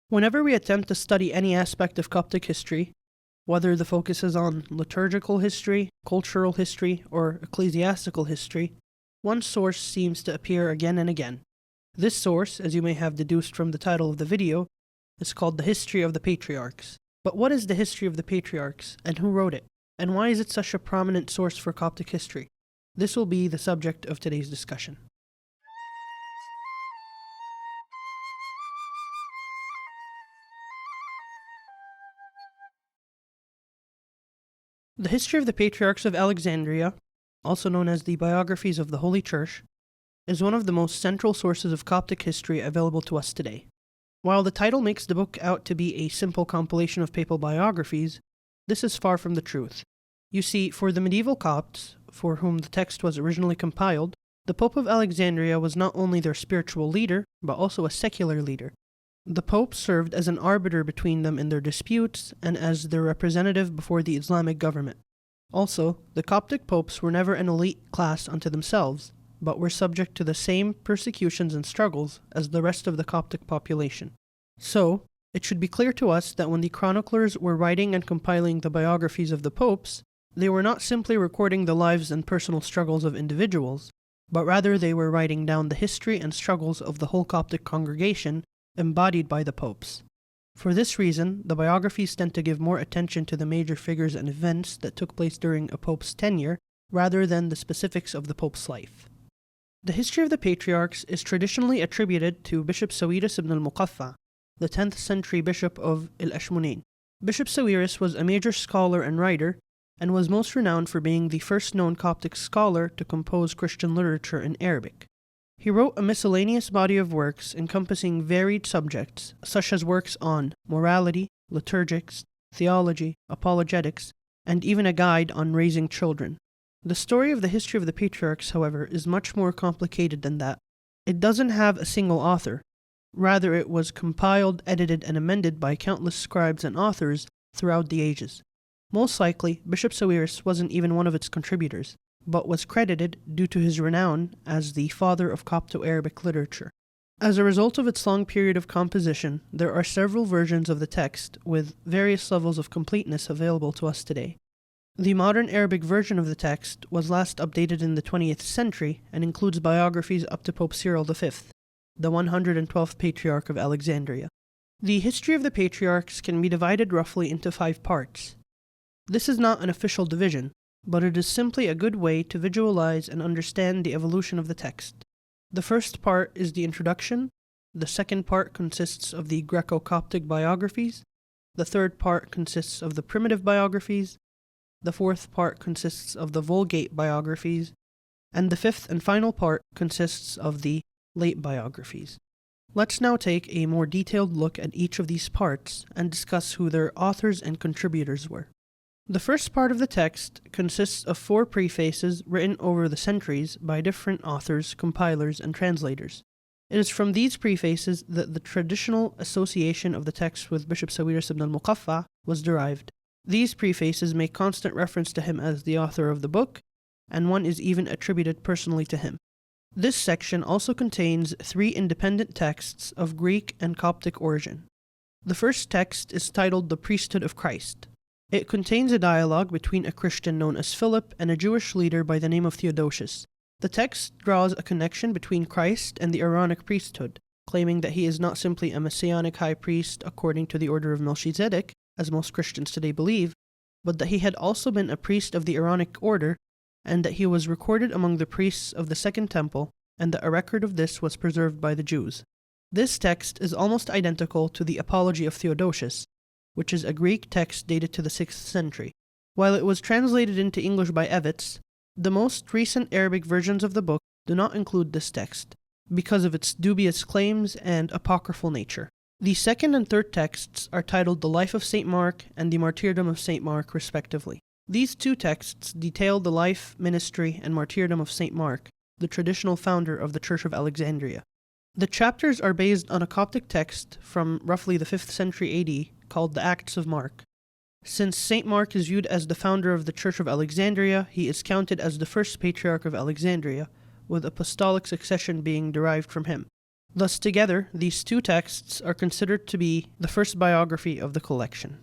Whenever we attempt to study any aspect of Coptic history, whether the focus is on liturgical history, cultural history, or ecclesiastical history, one source seems to appear again and again. This source, as you may have deduced from the title of the video, is called the History of the Patriarchs. But what is the History of the Patriarchs, and who wrote it? And why is it such a prominent source for Coptic history? This will be the subject of today's discussion. The History of the Patriarchs of Alexandria, also known as the Biographies of the Holy Church, is one of the most central sources of Coptic history available to us today. While the title makes the book out to be a simple compilation of papal biographies, this is far from the truth. You see, for the medieval Copts, for whom the text was originally compiled, the Pope of Alexandria was not only their spiritual leader, but also a secular leader. The Pope served as an arbiter between them in their disputes and as their representative before the Islamic government. Also, the Coptic popes were never an elite class unto themselves, but were subject to the same persecutions and struggles as the rest of the Coptic population. So, it should be clear to us that when the chroniclers were writing and compiling the biographies of the popes, they were not simply recording the lives and personal struggles of individuals, but rather they were writing down the history and struggles of the whole Coptic congregation embodied by the popes. For this reason, the biographies tend to give more attention to the major figures and events that took place during a pope's tenure, rather than the specifics of the pope's life. The History of the Patriarchs is traditionally attributed to Bishop Sawirus ibn Al-Muqaffa, the 10th century bishop of Al-Ashmunain. Bishop Sawirus was a major scholar and writer, and was most renowned for being the first known Coptic scholar to compose Christian literature in Arabic. He wrote a miscellaneous body of works encompassing varied subjects, such as works on morality, liturgics, theology, apologetics, and even a guide on raising children. The story of the History of the Patriarchs, however, is much more complicated than that. It doesn't have a single author. Rather, it was compiled, edited, and amended by countless scribes and authors throughout the ages. Most likely, Bishop Sawirus wasn't even one of its contributors, but was credited due to his renown as the father of Copto-Arabic literature. As a result of its long period of composition, there are several versions of the text with various levels of completeness available to us today. The modern Arabic version of the text was last updated in the 20th century and includes biographies up to Pope Cyril V, the 112th Patriarch of Alexandria. The History of the Patriarchs can be divided roughly into 5 parts. This is not an official division, but it is simply a good way to visualize and understand the evolution of the text. The first part is the introduction, the second part consists of the Greco-Coptic biographies, the third part consists of the primitive biographies, the fourth part consists of the Vulgate biographies, and the fifth and final part consists of the late biographies. Let's now take a more detailed look at each of these parts and discuss who their authors and contributors were. The first part of the text consists of 4 prefaces written over the centuries by different authors, compilers, and translators. It is from these prefaces that the traditional association of the text with Bishop Sawirus ibn Al-Muqaffa was derived. These prefaces make constant reference to him as the author of the book, and one is even attributed personally to him. This section also contains 3 independent texts of Greek and Coptic origin. The first text is titled The Priesthood of Christ. It contains a dialogue between a Christian known as Philip and a Jewish leader by the name of Theodosius. The text draws a connection between Christ and the Aaronic priesthood, claiming that he is not simply a messianic high priest according to the order of Melchizedek, as most Christians today believe, but that he had also been a priest of the Aaronic order, and that he was recorded among the priests of the Second Temple, and that a record of this was preserved by the Jews. This text is almost identical to the Apology of Theodosius, which is a Greek text dated to the 6th century. While it was translated into English by Evitz, the most recent Arabic versions of the book do not include this text, because of its dubious claims and apocryphal nature. The second and third texts are titled The Life of St. Mark and The Martyrdom of St. Mark, respectively. These 2 texts detail the life, ministry, and martyrdom of St. Mark, the traditional founder of the Church of Alexandria. The chapters are based on a Coptic text from roughly the 5th century AD called the Acts of Mark. Since St. Mark is viewed as the founder of the Church of Alexandria, he is counted as the first Patriarch of Alexandria, with apostolic succession being derived from him. Thus, together, these two texts are considered to be the first biography of the collection.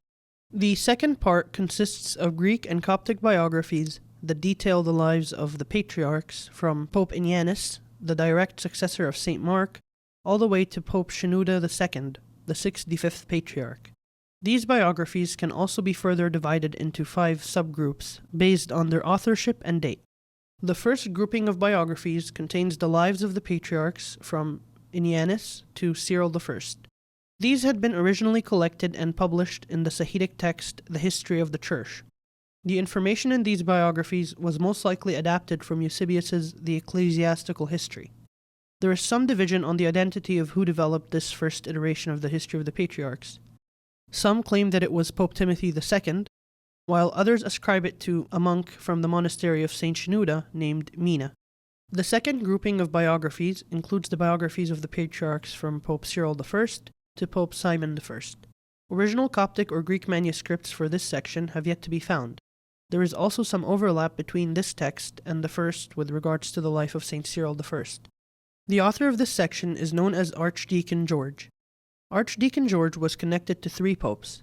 The second part consists of Greek and Coptic biographies that detail the lives of the patriarchs from Pope Johannes, the direct successor of St. Mark, all the way to Pope Shenouda II, the 65th patriarch. These biographies can also be further divided into 5 subgroups based on their authorship and date. The first grouping of biographies contains the lives of the patriarchs from Johannes to Cyril I. These had been originally collected and published in the Sahidic text, The History of the Church. The information in these biographies was most likely adapted from Eusebius's The Ecclesiastical History. There is some division on the identity of who developed this first iteration of the history of the patriarchs. Some claim that it was Pope Timothy II, while others ascribe it to a monk from the monastery of St. Shenouda named Mina. The second grouping of biographies includes the biographies of the patriarchs from Pope Cyril I to Pope Simon I. Original Coptic or Greek manuscripts for this section have yet to be found. There is also some overlap between this text and the first with regards to the life of St. Cyril I. The author of this section is known as Archdeacon George. Archdeacon George was connected to 3 popes.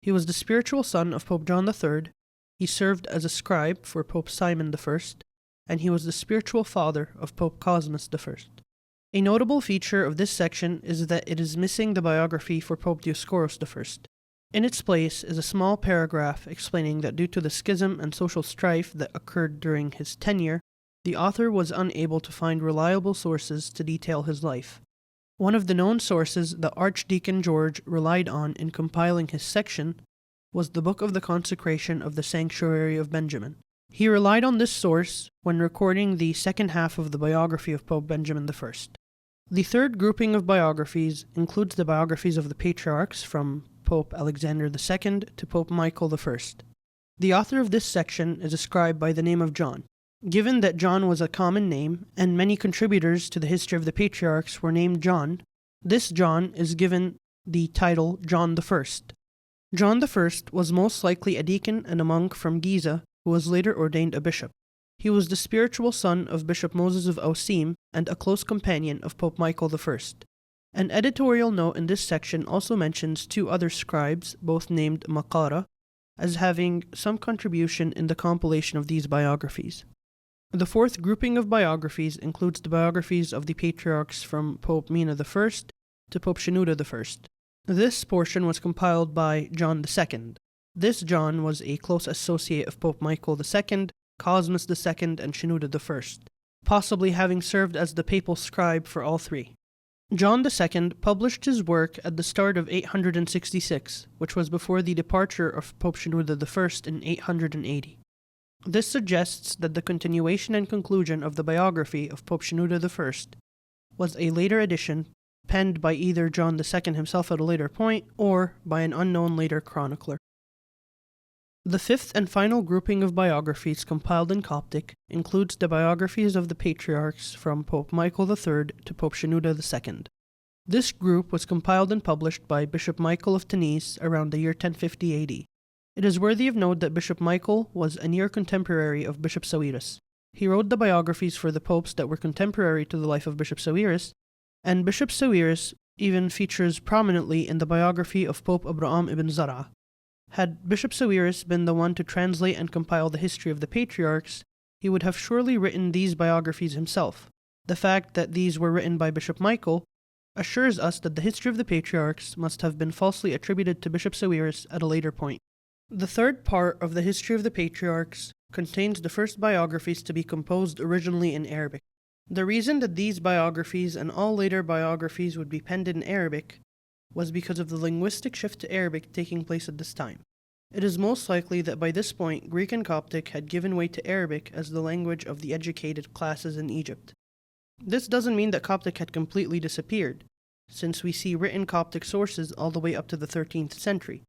He was the spiritual son of Pope John III, he served as a scribe for Pope Simon I, and he was the spiritual father of Pope Cosmas I. A notable feature of this section is that it is missing the biography for Pope Dioscorus I. In its place is a small paragraph explaining that due to the schism and social strife that occurred during his tenure, the author was unable to find reliable sources to detail his life. One of the known sources that Archdeacon George relied on in compiling his section was the Book of the Consecration of the Sanctuary of Benjamin. He relied on this source when recording the second half of the biography of Pope Benjamin I. The third grouping of biographies includes the biographies of the patriarchs from Pope Alexander II to Pope Michael I. The author of this section is ascribed by the name of John. Given that John was a common name, and many contributors to the history of the patriarchs were named John, this John is given the title John I. John I was most likely a deacon and a monk from Giza who was later ordained a bishop. He was the spiritual son of Bishop Moses of Osim and a close companion of Pope Michael I. An editorial note in this section also mentions 2 other scribes, both named Makara, as having some contribution in the compilation of these biographies. The fourth grouping of biographies includes the biographies of the patriarchs from Pope Mina I to Pope Shenouda I. This portion was compiled by John II. This John was a close associate of Pope Michael II, Cosmas II, and Shenouda I, possibly having served as the papal scribe for all 3. John II published his work at the start of 866, which was before the departure of Pope Shenouda I in 880. This suggests that the continuation and conclusion of the biography of Pope Shenouda I was a later edition, penned by either John II himself at a later point, or by an unknown later chronicler. The fifth and final grouping of biographies compiled in Coptic includes the biographies of the patriarchs from Pope Michael III to Pope Shenouda II. This group was compiled and published by Bishop Michael of Tunis around the year 1050 AD. It is worthy of note that Bishop Michael was a near contemporary of Bishop Sawirus. He wrote the biographies for the popes that were contemporary to the life of Bishop Sawirus, and Bishop Sawirus even features prominently in the biography of Pope Abraham ibn Zara. Had Bishop Sawirus been the one to translate and compile the history of the patriarchs, he would have surely written these biographies himself. The fact that these were written by Bishop Michael assures us that the history of the patriarchs must have been falsely attributed to Bishop Sawirus at a later point. The third part of the history of the patriarchs contains the first biographies to be composed originally in Arabic. The reason that these biographies and all later biographies would be penned in Arabic was because of the linguistic shift to Arabic taking place at this time. It is most likely that by this point Greek and Coptic had given way to Arabic as the language of the educated classes in Egypt. This doesn't mean that Coptic had completely disappeared, since we see written Coptic sources all the way up to the 13th century.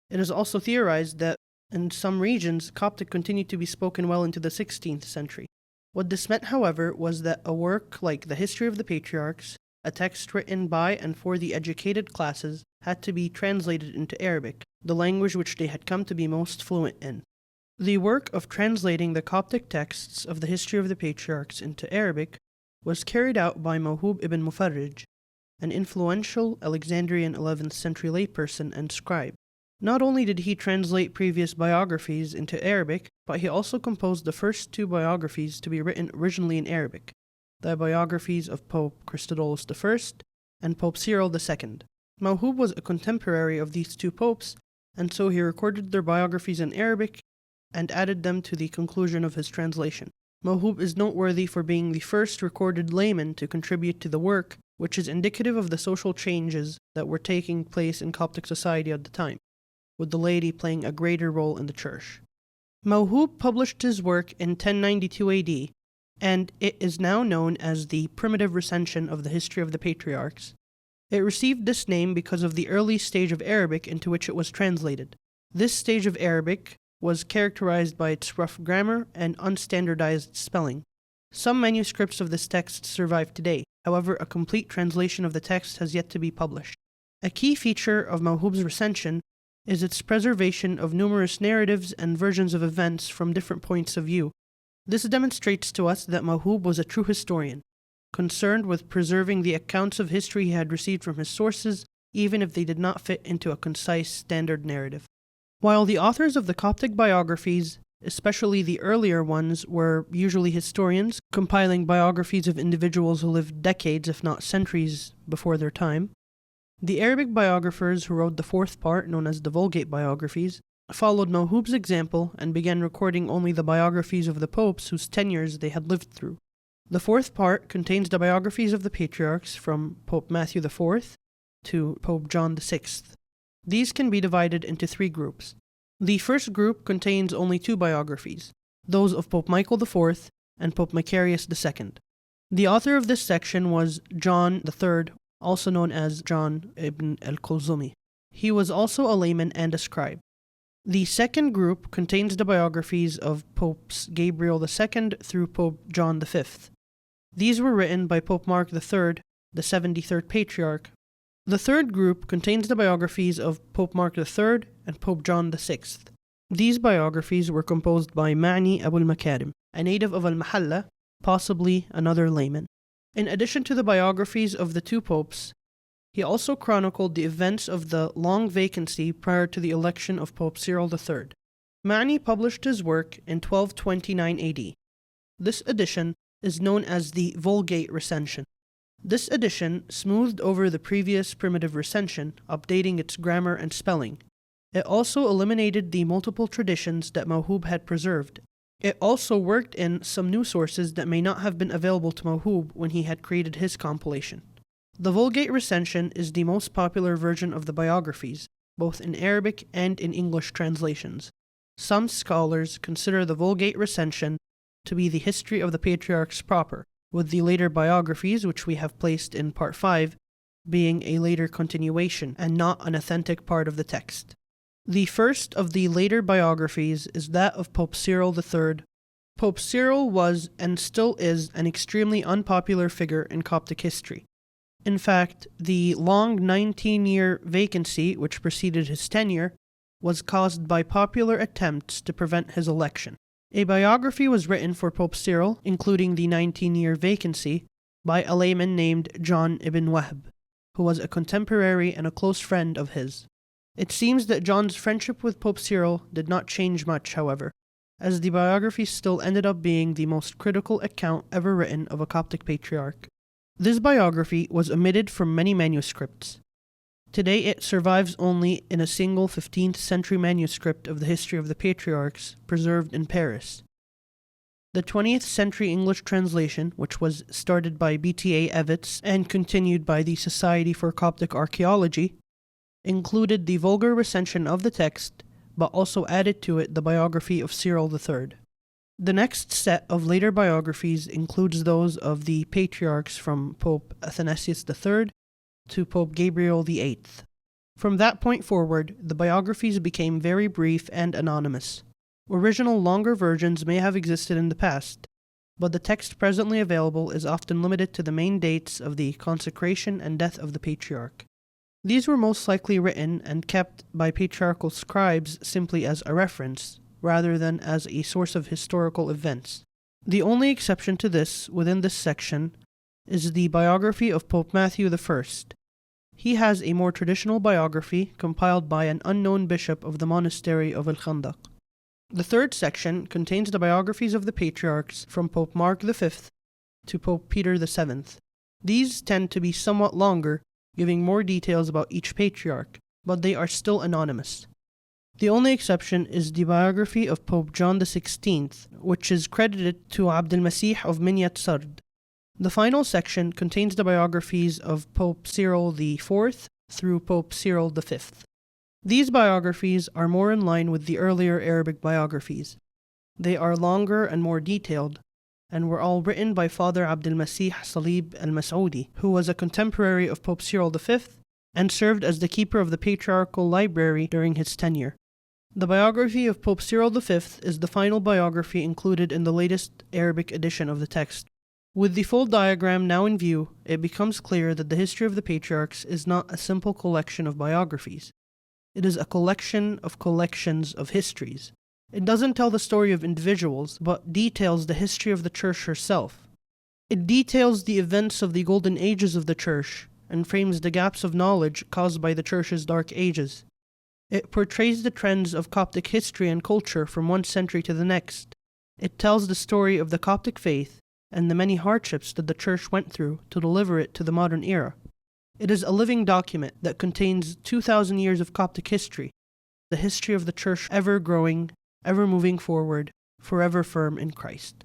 It is also theorized that in some regions Coptic continued to be spoken well into the 16th century. What this meant, however, was that a work like the History of the Patriarchs, a text written by and for the educated classes, had to be translated into Arabic, the language which they had come to be most fluent in. The work of translating the Coptic texts of the History of the Patriarchs into Arabic was carried out by Mawhub ibn Mufarrij. an influential Alexandrian 11th century layperson and scribe. Not only did he translate previous biographies into Arabic, but he also composed the first two biographies to be written originally in Arabic, the biographies of Pope Christodulus I and Pope Cyril II. Mawhub was a contemporary of these two popes, and so he recorded their biographies in Arabic and added them to the conclusion of his translation. Mawhub is noteworthy for being the first recorded layman to contribute to the work, which is indicative of the social changes that were taking place in Coptic society at the time, with the laity playing a greater role in the church. Mawhub published his work in 1092 AD, and it is now known as the primitive recension of the history of the Patriarchs. It received this name because of the early stage of Arabic into which it was translated. This stage of Arabic was characterized by its rough grammar and unstandardized spelling. Some manuscripts of this text survive today. However, a complete translation of the text has yet to be published. A key feature of Mawhub's recension is its preservation of numerous narratives and versions of events from different points of view. This demonstrates to us that Mawhub was a true historian, concerned with preserving the accounts of history he had received from his sources, even if they did not fit into a concise standard narrative. While the authors of the Coptic biographies, especially the earlier ones, were usually historians, compiling biographies of individuals who lived decades, if not centuries, before their time, the Arabic biographers who wrote the fourth part, known as the Vulgate biographies, followed Mawhub's example and began recording only the biographies of the popes whose tenures they had lived through. The fourth part contains the biographies of the patriarchs from Pope Matthew IV to Pope John VI. These can be divided into three groups. The first group contains only two biographies, those of Pope Michael IV and Pope Macarius II. The author of this section was John III, also known as John ibn al-Kulzumi. He was also a layman and a scribe. The second group contains the biographies of Popes Gabriel II through Pope John V. These were written by Pope Mark III, the 73rd Patriarch. The third group contains the biographies of Pope Mark III and Pope John VI. These biographies were composed by Ma'ni Abul Makarim, a native of Al-Mahalla, possibly another layman. In addition to the biographies of the two popes, he also chronicled the events of the long vacancy prior to the election of Pope Cyril III. Ma'ni published his work in 1229 AD. This edition is known as the Vulgate recension. This edition smoothed over the previous primitive recension, updating its grammar and spelling. It also eliminated the multiple traditions that Mawhub had preserved. It also worked in some new sources that may not have been available to Mawhub when he had created his compilation. The Vulgate recension is the most popular version of the biographies, both in Arabic and in English translations. Some scholars consider the Vulgate recension to be the history of the patriarchs proper, with the later biographies, which we have placed in part 5, being a later continuation and not an authentic part of the text. The first of the later biographies is that of Pope Cyril III. Pope Cyril was and still is an extremely unpopular figure in Coptic history. In fact, the long 19-year vacancy which preceded his tenure was caused by popular attempts to prevent his election. A biography was written for Pope Cyril, including the 19-year vacancy, by a layman named John ibn Wahb, who was a contemporary and a close friend of his. It seems that John's friendship with Pope Cyril did not change much, however, as the biography still ended up being the most critical account ever written of a Coptic patriarch. This biography was omitted from many manuscripts. Today it survives only in a single 15th century manuscript of the history of the patriarchs preserved in Paris. The 20th century English translation, which was started by B.T.A. Evitts and continued by the Society for Coptic Archaeology, included the vulgar recension of the text, but also added to it the biography of Cyril III. The next set of later biographies includes those of the patriarchs from Pope Athanasius III to Pope Gabriel VIII. From that point forward, the biographies became very brief and anonymous. Original longer versions may have existed in the past, but the text presently available is often limited to the main dates of the consecration and death of the patriarch. These were most likely written and kept by patriarchal scribes simply as a reference, rather than as a source of historical events. The only exception to this, within this section, is the biography of Pope Matthew I. He has a more traditional biography compiled by an unknown bishop of the monastery of Al-Khandaq. The third section contains the biographies of the patriarchs from Pope Mark V to Pope Peter VII. These tend to be somewhat longer, giving more details about each patriarch, but they are still anonymous. The only exception is the biography of Pope John XVI, which is credited to Abd al-Masih of Minyat Sard. The final section contains the biographies of Pope Cyril IV through Pope Cyril V. These biographies are more in line with the earlier Arabic biographies. They are longer and more detailed, and were all written by Father Abd al-Masih Salib al-Mas'udi, who was a contemporary of Pope Cyril V and served as the keeper of the patriarchal library during his tenure. The biography of Pope Cyril V is the final biography included in the latest Arabic edition of the text. With the full diagram now in view, it becomes clear that the history of the patriarchs is not a simple collection of biographies. It is a collection of collections of histories. It doesn't tell the story of individuals, but details the history of the Church herself. It details the events of the golden ages of the Church and frames the gaps of knowledge caused by the Church's dark ages. It portrays the trends of Coptic history and culture from one century to the next. It tells the story of the Coptic faith and the many hardships that the Church went through to deliver it to the modern era. It is a living document that contains 2,000 years of Coptic history, the history of the Church ever growing, ever moving forward, forever firm in Christ.